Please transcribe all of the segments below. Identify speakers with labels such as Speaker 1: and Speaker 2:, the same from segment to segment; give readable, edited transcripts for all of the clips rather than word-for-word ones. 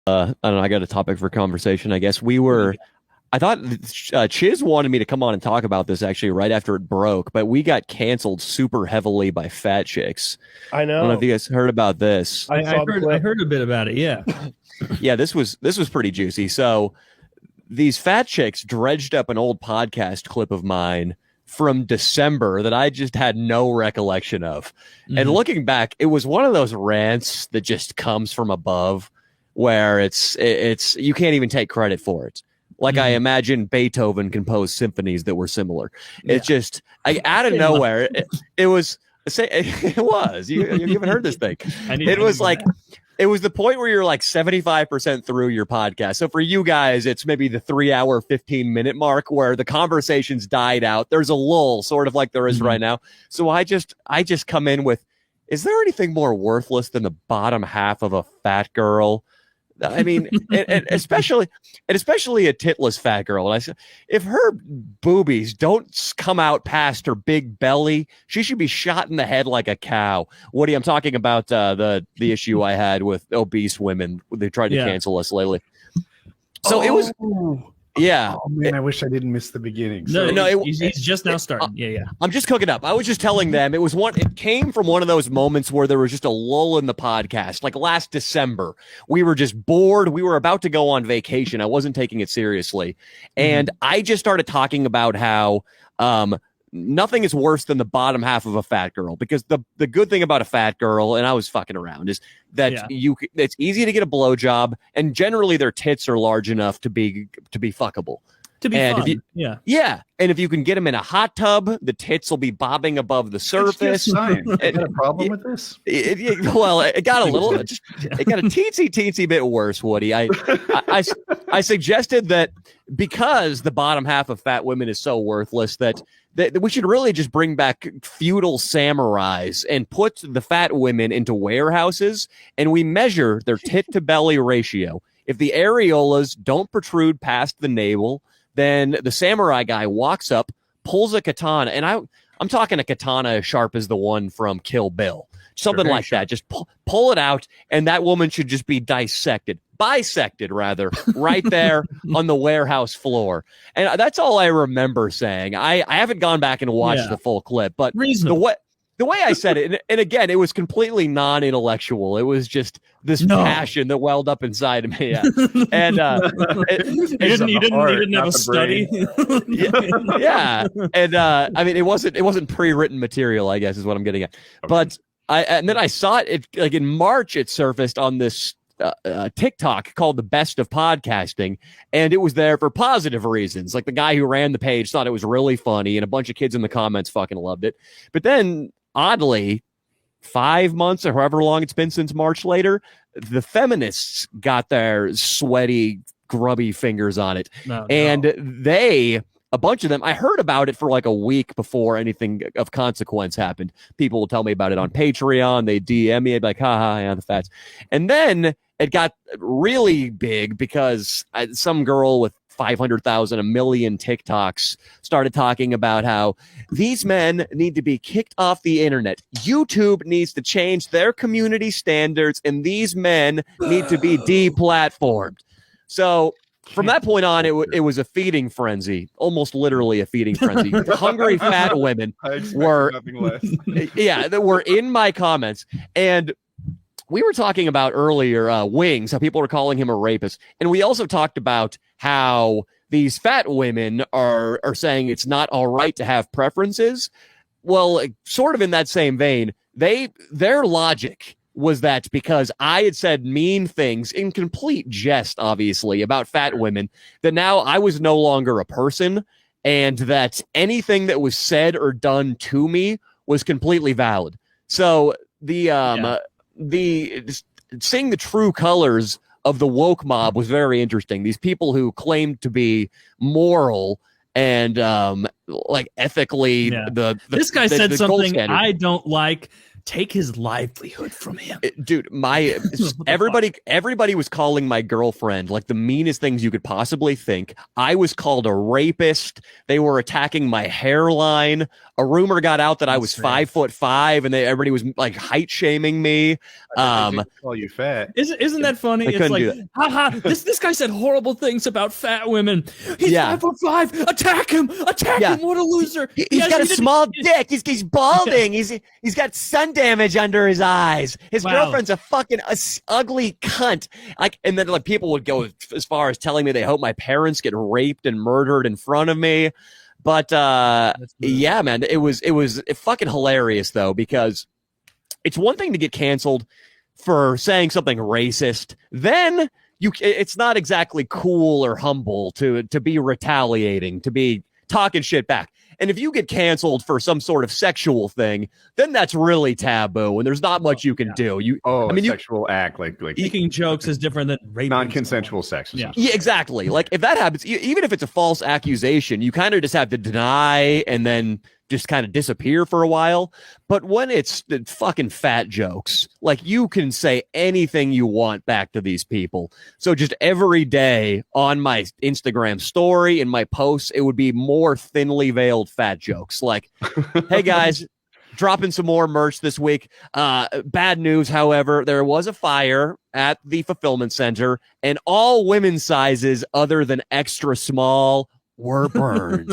Speaker 1: I don't know. I got a topic for conversation. I guess I thought Chiz wanted me to come on and talk about this actually right after it broke, but we got canceled super heavily by fat chicks.
Speaker 2: I
Speaker 1: I don't know if
Speaker 2: know.
Speaker 1: you guys heard about this.
Speaker 2: I saw the
Speaker 3: I
Speaker 2: clip.
Speaker 3: heard a bit about it. Yeah.
Speaker 1: Yeah, this was pretty juicy. So these fat chicks dredged up an old podcast clip of mine from December that I just had no recollection of. And looking back, it was one of those rants that just comes from above where it's you can't even take credit for it. Like I imagine Beethoven composed symphonies that were similar. It's just out of nowhere. It was it was. You haven't heard this thing. It was like it was the point where you're like 75% through your podcast. So for you guys, it's maybe the 3-hour, 15-minute mark where the conversations died out. There's a lull, sort of like there is right now. So I just come in with, is there anything more worthless than the bottom half of a fat girl? I mean, and especially a titless fat girl. And I said, if her boobies don't come out past her big belly, she should be shot in the head like a cow. Woody, I'm talking about the issue I had with obese women. They tried to cancel us lately. So it was. Yeah.
Speaker 4: Oh man, I wish I didn't miss the beginning.
Speaker 3: He's just now starting. Yeah.
Speaker 1: I'm just cooking up. I was just telling them it came from one of those moments where there was just a lull in the podcast. Like last December, we were just bored. We were about to go on vacation. I wasn't taking it seriously. And I just started talking about how nothing is worse than the bottom half of a fat girl, because the good thing about a fat girl, and I was fucking around, is that it's easy to get a blowjob, and generally their tits are large enough to be fuckable.
Speaker 3: To be fun.
Speaker 1: Yeah. And if you can get them in a hot tub, the tits will be bobbing above the surface.
Speaker 4: You got a problem with this?
Speaker 1: Well, it got a little, it got a teensy bit worse, Woody. I suggested that because the bottom half of fat women is so worthless that we should really just bring back feudal samurais and put the fat women into warehouses, and we measure their tit to belly ratio. If the areolas don't protrude past the navel, then the samurai guy walks up, pulls a katana, and I'm talking a katana as sharp as the one from Kill Bill. Something like that. Just pull it out, and that woman should just be bisected, right there on the warehouse floor. And that's all I remember saying. I haven't gone back and watched the full clip, but the way I said it, and again, it was completely non-intellectual. It was just this passion that welled up inside of me. Yeah. And
Speaker 3: you didn't have a study.
Speaker 1: Yeah. And I mean, it wasn't pre-written material, I guess is what I'm getting at. Okay. But and then I saw it like in March. It surfaced on this TikTok called The Best of Podcasting, and it was there for positive reasons. Like the guy who ran the page thought it was really funny, and a bunch of kids in the comments fucking loved it. But then, oddly, 5 months or however long it's been since March later, the feminists got their sweaty, grubby fingers on it. A bunch of them, I heard about it for like a week before anything of consequence happened. People will tell me about it on Patreon. They DM me. I'd be like, haha, yeah, the fats. And then it got really big because some girl with 500,000, 1 million TikToks started talking about how these men need to be kicked off the internet. YouTube needs to change their community standards, and these men need to be deplatformed. So from that point on, it was a feeding frenzy, almost literally a feeding frenzy. Hungry fat women were in my comments. And we were talking about earlier Wings, how people were calling him a rapist. And we also talked about how these fat women are saying it's not all right to have preferences. Well, sort of in that same vein, their logic was that because I had said mean things in complete jest, obviously, about fat women, that now I was no longer a person, and that anything that was said or done to me was completely valid. So seeing the true colors of the woke mob was very interesting. These people who claimed to be moral and like ethically,
Speaker 3: this guy said something I don't like. take his livelihood from him.
Speaker 1: Dude, everybody was calling my girlfriend like the meanest things you could possibly think. I was called a rapist. They were attacking my hairline. A rumor got out that I was 5'5", and everybody was like height shaming me.
Speaker 4: Call you fat.
Speaker 3: Isn't that funny? It's like, haha, this guy said horrible things about fat women. He's 5'5". Attack him! Attack him! What a loser!
Speaker 1: He's got a small dick. He's balding. He's got sun damage under his eyes. His girlfriend's a fucking ugly cunt. Like, and then like people would go as far as telling me they hope my parents get raped and murdered in front of me. But yeah, man, it was fucking hilarious though, because it's one thing to get canceled for saying something racist. Then it's not exactly cool or humble to be retaliating, to be talking shit back. And if you get canceled for some sort of sexual thing, then that's really taboo, and there's not much you can do.
Speaker 4: Sexual act, like
Speaker 3: making jokes is different than raping.
Speaker 4: Non-consensual sex.
Speaker 1: Yeah, exactly. Like if that happens, even if it's a false accusation, you kind of just have to deny and then just kind of disappear for a while. But when it's the fucking fat jokes, like you can say anything you want back to these people. So just every day on my Instagram story, in my posts, it would be more thinly veiled fat jokes. Like, hey guys, dropping some more merch this week. Bad news, however, there was a fire at the fulfillment center and all women's sizes other than extra small were burned.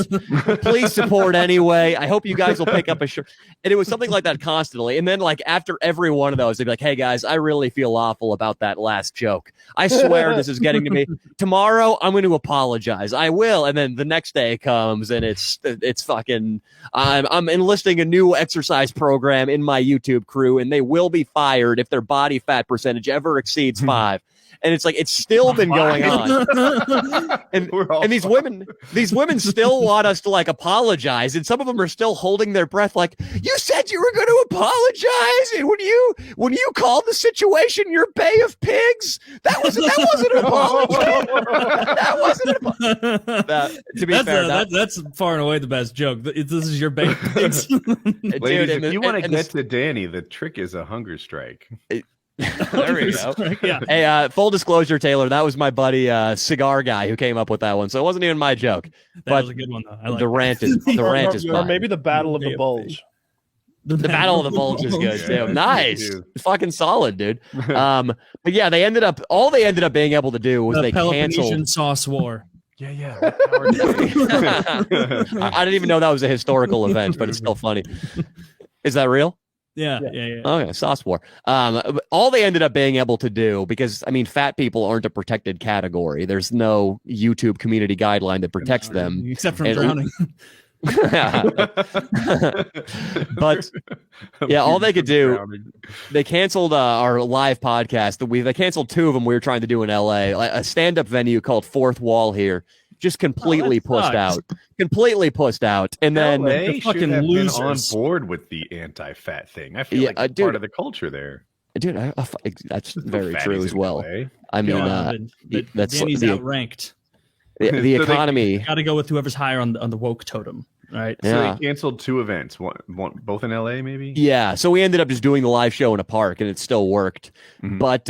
Speaker 1: Please support anyway. I hope you guys will pick up a shirt. And it was something like that constantly. And then like after every one of those, they'd be like, hey guys, I really feel awful about that last joke. I swear this is getting to me. Tomorrow I'm going to apologize. I will. And then the next day comes and it's fucking, I'm enlisting a new exercise program in my YouTube crew, and they will be fired if their body fat percentage ever exceeds 5. And it's like, it's still been going on. And these women still want us to like apologize. And some of them are still holding their breath. Like, you said you were going to apologize. And when you called the situation your Bay of Pigs, that wasn't an apology. That wasn't an apology. To be fair,
Speaker 3: that's far and away the best joke. This is your Bay of Pigs.
Speaker 4: Ladies, if you want to get to Danny, the trick is a hunger strike.
Speaker 1: There we go. Yeah. Hey, full disclosure, Taylor, that was my buddy Cigar Guy who came up with that one, so it wasn't even my joke.
Speaker 3: That was a good one, though. I like
Speaker 1: the rant is
Speaker 2: or maybe the Battle of the Bulge.
Speaker 1: The Battle of the Bulge is good too. Nice, fucking solid, dude. But yeah, all they ended up being able to do was they canceled
Speaker 3: Sauce War.
Speaker 4: Yeah.
Speaker 1: I didn't even know that was a historical event, but it's still funny. Is that real?
Speaker 3: Yeah.
Speaker 1: Okay, sauce war. All they ended up being able to do, because I mean, fat people aren't a protected category. There's no YouTube community guideline that protects them,
Speaker 3: except from drowning.
Speaker 1: But yeah, all they could do, they canceled our live podcast. They canceled 2 of them we were trying to do in LA, a stand-up venue called Fourth Wall here. Just completely pushed out. And then
Speaker 4: LA
Speaker 3: fucking
Speaker 4: should have
Speaker 3: losers
Speaker 4: been on board with the anti-fat thing. I feel like it's part of the culture there.
Speaker 1: Dude, that's very true as well. I mean, that's
Speaker 3: Danny's outranked.
Speaker 1: The economy.
Speaker 3: Got to go with whoever's higher on the woke totem, right?
Speaker 4: So they canceled 2 events, both in LA, maybe.
Speaker 1: Yeah, so we ended up just doing the live show in a park, and it still worked. Mm-hmm. But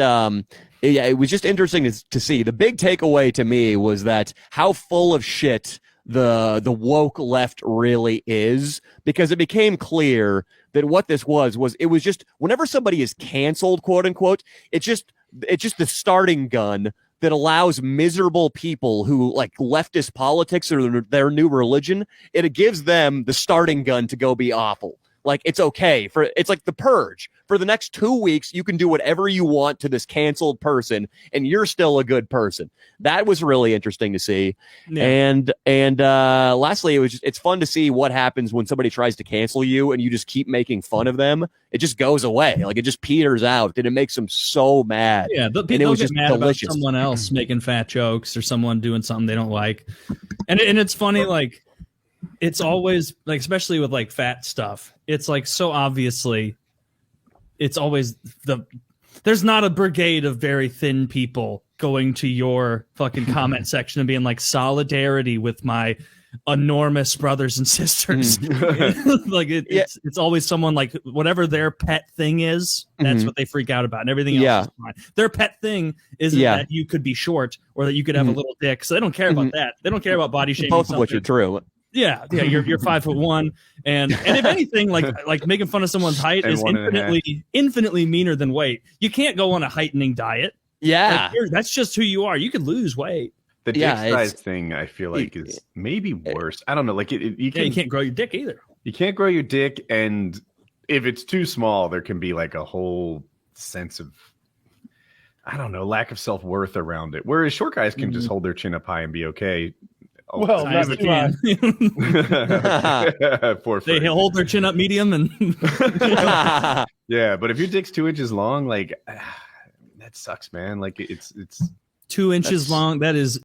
Speaker 1: yeah, it was just interesting to see. The big takeaway to me was that how full of shit the woke left really is, because it became clear that what this was it was just whenever somebody is canceled, quote unquote, it's just the starting gun that allows miserable people who like leftist politics or their new religion, it gives them the starting gun to go be awful. Like, it's okay it's like the purge. For the next 2 weeks, you can do whatever you want to this canceled person, and you're still a good person. That was really interesting to see. Yeah. And lastly, it's fun to see what happens when somebody tries to cancel you and you just keep making fun of them. It just goes away. Like, it just peters out, and it makes them so mad.
Speaker 3: Yeah,
Speaker 1: it was just
Speaker 3: mad
Speaker 1: delicious.
Speaker 3: About someone else making fat jokes or someone doing something they don't like. And it's funny, like, it's always like, especially with like fat stuff, it's like so obviously it's always there's not a brigade of very thin people going to your fucking comment section and being like, solidarity with my enormous brothers and sisters. Like it's always someone like whatever their pet thing is, that's what they freak out about, and everything else is fine. Their pet thing isn't that you could be short or that you could have a little dick, so they don't care about that. They don't care about body shaming.
Speaker 1: Both of which are true.
Speaker 3: Yeah, you're 5'1", and if anything, like making fun of someone's height is infinitely meaner than weight. You can't go on a heightening diet.
Speaker 1: Yeah,
Speaker 3: like, that's just who you are. You could lose weight.
Speaker 4: The dick size thing, I feel like, is maybe worse. I don't know. Like you
Speaker 3: can't grow your dick either.
Speaker 4: You can't grow your dick, and if it's too small, there can be like a whole sense of, I don't know, lack of self-worth around it. Whereas short guys can just hold their chin up high and be okay.
Speaker 2: Well, not too high.
Speaker 3: They hold their chin up medium and
Speaker 4: yeah, but if your dick's 2 inches long, like that sucks, man. Like it's
Speaker 3: 2 inches long. That is